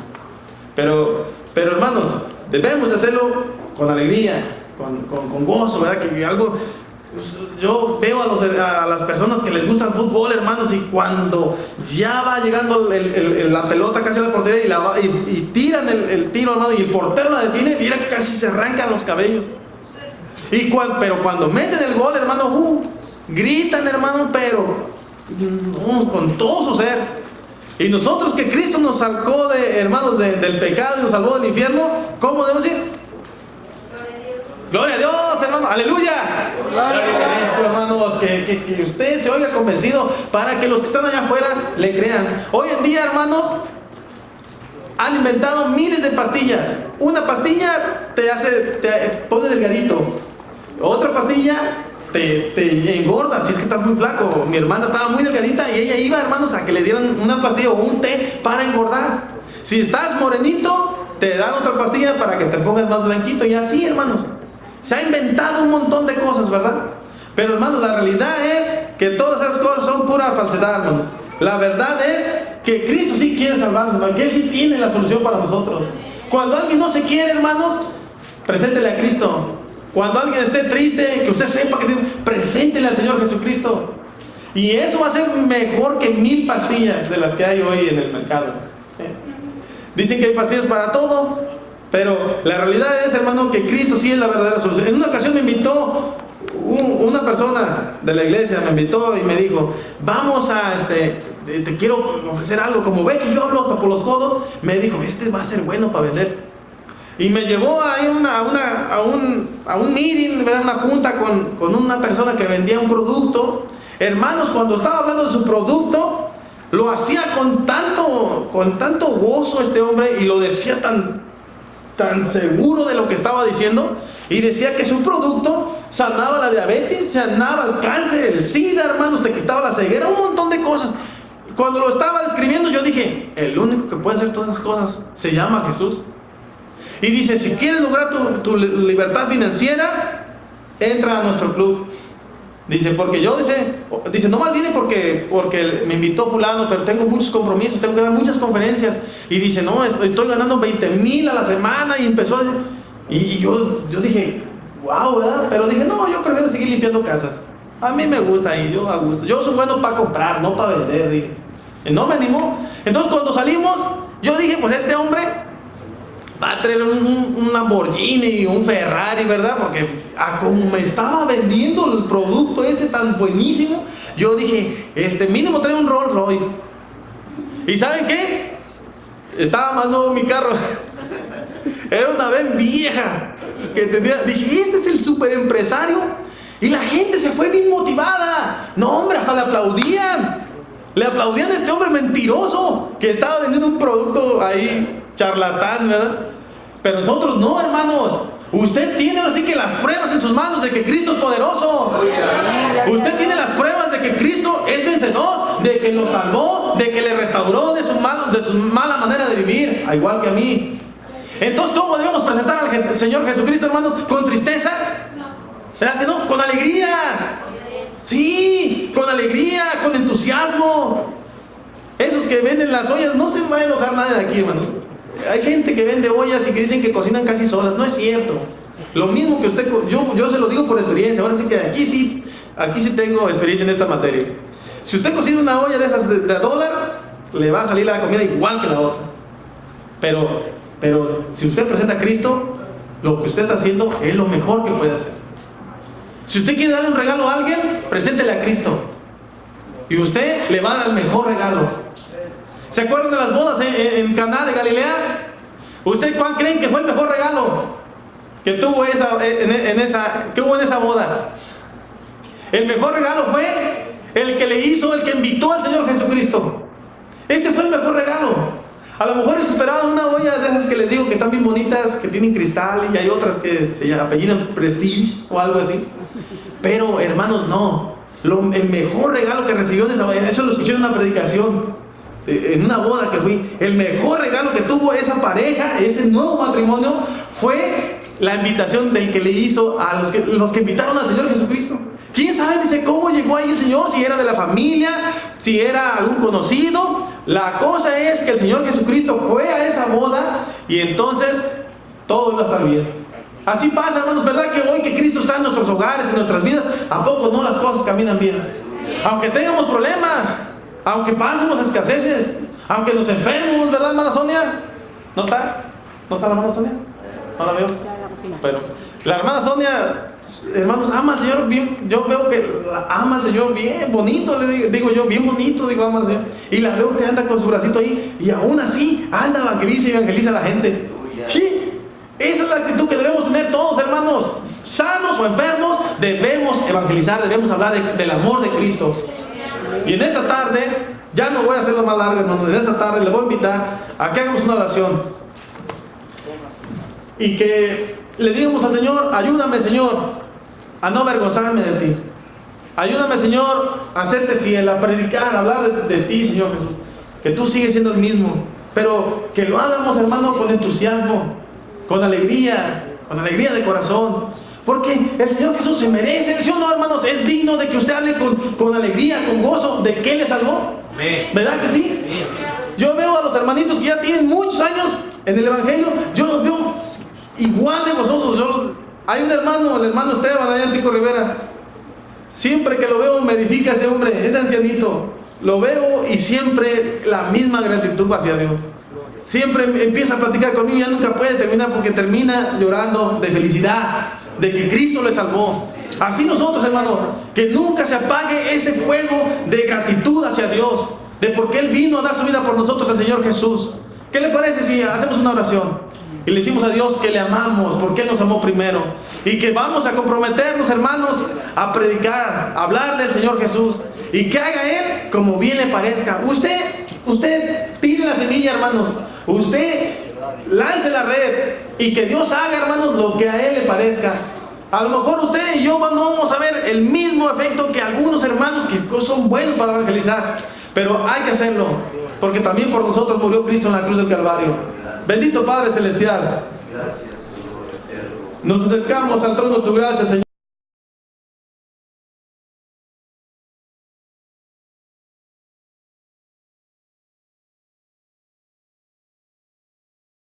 Pero hermanos, debemos de hacerlo con alegría, con gozo, ¿verdad? Que algo... Yo veo a las personas que les gusta el fútbol, hermanos, y cuando ya va llegando la pelota casi a la portería y tiran el tiro, hermano, y el portero la detiene, mira que casi se arrancan los cabellos. Pero cuando meten el gol, hermano, gritan, hermano, pero con todo su ser. Y nosotros que Cristo nos sacó hermanos, del pecado y nos salvó del infierno, ¿cómo debemos decir? Gloria a Dios, hermano, aleluya. Eso, hermanos, que usted se oiga convencido para que los que están allá afuera le crean. Hoy en día, hermanos, han inventado miles de pastillas. Una pastilla te pone delgadito. Otra pastilla te engorda si es que estás muy flaco. Mi hermana estaba muy delgadita y ella iba, hermanos, a que le dieran una pastilla o un té para engordar. Si estás morenito, te dan otra pastilla para que te pongas más blanquito. Y así, hermanos, se ha inventado un montón de cosas, ¿verdad? Pero, hermanos, la realidad es que todas esas cosas son pura falsedad, hermanos. La verdad es que Cristo sí quiere salvarnos, hermanos, que Él sí tiene la solución para nosotros. Cuando alguien no se quiere, hermanos, preséntele a Cristo. Cuando alguien esté triste, que usted sepa que preséntele al Señor Jesucristo. Y eso va a ser mejor que 1000 pastillas de las que hay hoy en el mercado. Dicen que hay pastillas para todo, pero la realidad es, hermano, que Cristo sí es la verdadera solución. En una ocasión me invitó una persona de la iglesia, me invitó y me dijo, vamos te quiero ofrecer algo. Como ve que yo hablo hasta por los codos, me dijo, va a ser bueno para vender. Y me llevó a un meeting, ¿verdad? Una junta con una persona que vendía un producto. Hermanos, cuando estaba hablando de su producto, lo hacía con tanto gozo este hombre, y lo decía tan seguro de lo que estaba diciendo, y decía que su producto sanaba la diabetes, sanaba el cáncer, el SIDA, hermanos, te quitaba la ceguera, un montón de cosas. Cuando lo estaba describiendo, yo dije, el único que puede hacer todas esas cosas se llama Jesús. Y dice, si quieres lograr tu libertad financiera, entra a nuestro club. Dice, porque yo, dice, no más viene porque me invitó fulano, pero tengo muchos compromisos, tengo que dar muchas conferencias. Y dice, no, estoy ganando 20,000 a la semana. Y empezó y yo dije, wow, ¿verdad? Pero dije, no, yo prefiero seguir limpiando casas. A mí me gusta y yo a gusto. Yo soy bueno para comprar, no para vender. Dije. Y no me animó. Entonces cuando salimos, yo dije, pues este hombre va a traer un Lamborghini, un Ferrari, ¿verdad? Porque como me estaba vendiendo el producto ese tan buenísimo, yo dije, mínimo trae un Rolls Royce. ¿Y saben qué? Estaba más nuevo mi carro. Era una Benz vieja. Dije, este es el super empresario. Y la gente se fue bien motivada. No, hombre, hasta le aplaudían. Le aplaudían a este hombre mentiroso que estaba vendiendo un producto ahí charlatán, ¿verdad? Pero nosotros no, hermanos. Usted tiene así que las pruebas en sus manos de que Cristo es poderoso. Usted tiene las pruebas de que Cristo es vencedor, de que lo salvó, de que le restauró de su mala manera de vivir, al igual que a mí. Entonces, ¿cómo debemos presentar al Señor Jesucristo, hermanos? ¿Con tristeza? ¿Verdad que no? Con alegría. Sí, con alegría, con entusiasmo. Esos que venden las ollas, no se va a enojar nadie de aquí, hermanos. Hay gente que vende ollas y que dicen que cocinan casi solas. No es cierto. Lo mismo que usted, yo se lo digo por experiencia. Ahora sí que aquí sí tengo experiencia en esta materia. Si usted cocina una olla de esas de $1, le va a salir la comida igual que la otra. Pero Pero si usted presenta a Cristo, lo que usted está haciendo es lo mejor que puede hacer. Si usted quiere darle un regalo a alguien, preséntele a Cristo. Y usted le va a dar el mejor regalo. ¿Se acuerdan de las bodas en Caná de Galilea? ¿Usted cuál creen que fue el mejor regalo que tuvo que hubo en esa boda? El mejor regalo fue el que le hizo, el que invitó al Señor Jesucristo. Ese fue el mejor regalo. A lo mejor esperaban una olla de esas que les digo que están bien bonitas, que tienen cristal, y hay otras que se apellidan Prestige o algo así. Pero hermanos, no. El mejor regalo que recibió en esa boda, eso lo escuché en una predicación, en una boda que fui. El mejor regalo que tuvo esa pareja, ese nuevo matrimonio, fue la invitación del que le hizo a los que invitaron al Señor Jesucristo. ¿Quién sabe, dice, cómo llegó ahí el Señor? Si era de la familia, si era algún conocido. La cosa es que el Señor Jesucristo fue a esa boda y entonces todo iba a estar bien. Así pasa, hermanos, ¿verdad? Que hoy que Cristo está en nuestros hogares, en nuestras vidas, ¿a poco no las cosas caminan bien? Aunque tengamos problemas, aunque pasemos escaseces, aunque nos enfermemos, ¿verdad, hermana Sonia? ¿No está? ¿No está la hermana Sonia? No la veo. Pero la hermana Sonia, hermanos, ama al Señor bien. Yo veo que ama al Señor bien bonito, le digo yo, bien bonito, digo, ama al Señor. Y la veo que anda con su bracito ahí, y aún así anda, evangeliza a la gente. Sí, esa es la actitud que debemos tener todos, hermanos. Sanos o enfermos, debemos evangelizar, debemos hablar del amor de Cristo. Y en esta tarde, ya no voy a hacerlo más largo, hermanos. En esta tarde les voy a invitar a que hagamos una oración y que le digamos al Señor: ayúdame, Señor, a no avergonzarme de ti. Ayúdame, Señor, a serte fiel, a predicar, a hablar de ti, Señor Jesús. Que tú sigues siendo el mismo, pero que lo hagamos, hermano, con entusiasmo, con alegría de corazón. Porque el Señor Jesús se merece, ¿sí o no, hermanos? Es digno de que usted hable con alegría, con gozo, de que Él le salvó. ¿Verdad que sí? Yo veo a los hermanitos que ya tienen muchos años en el Evangelio, yo los veo igual de gozosos. Hay un hermano, el hermano Esteban, allá en Pico Rivera. Siempre que lo veo me edifica ese hombre, ese ancianito. Lo veo y siempre la misma gratitud hacia Dios. Siempre empieza a platicar conmigo, ya nunca puede terminar porque termina llorando de felicidad, de que Cristo le salvó. Así nosotros, hermanos, que nunca se apague ese fuego de gratitud hacia Dios, de por qué Él vino a dar su vida por nosotros, el Señor Jesús. ¿Qué le parece si hacemos una oración y le decimos a Dios que le amamos porque Él nos amó primero, y que vamos a comprometernos, hermanos, a predicar, a hablar del Señor Jesús, y que haga Él como bien le parezca? Usted tire la semilla, hermanos. Usted lance la red y que Dios haga, hermanos, lo que a Él le parezca. A lo mejor usted y yo no vamos a ver el mismo efecto que algunos hermanos que son buenos para evangelizar, pero hay que hacerlo, porque también por nosotros murió Cristo en la cruz del Calvario. Bendito Padre Celestial, nos acercamos al trono de tu gracia, Señor.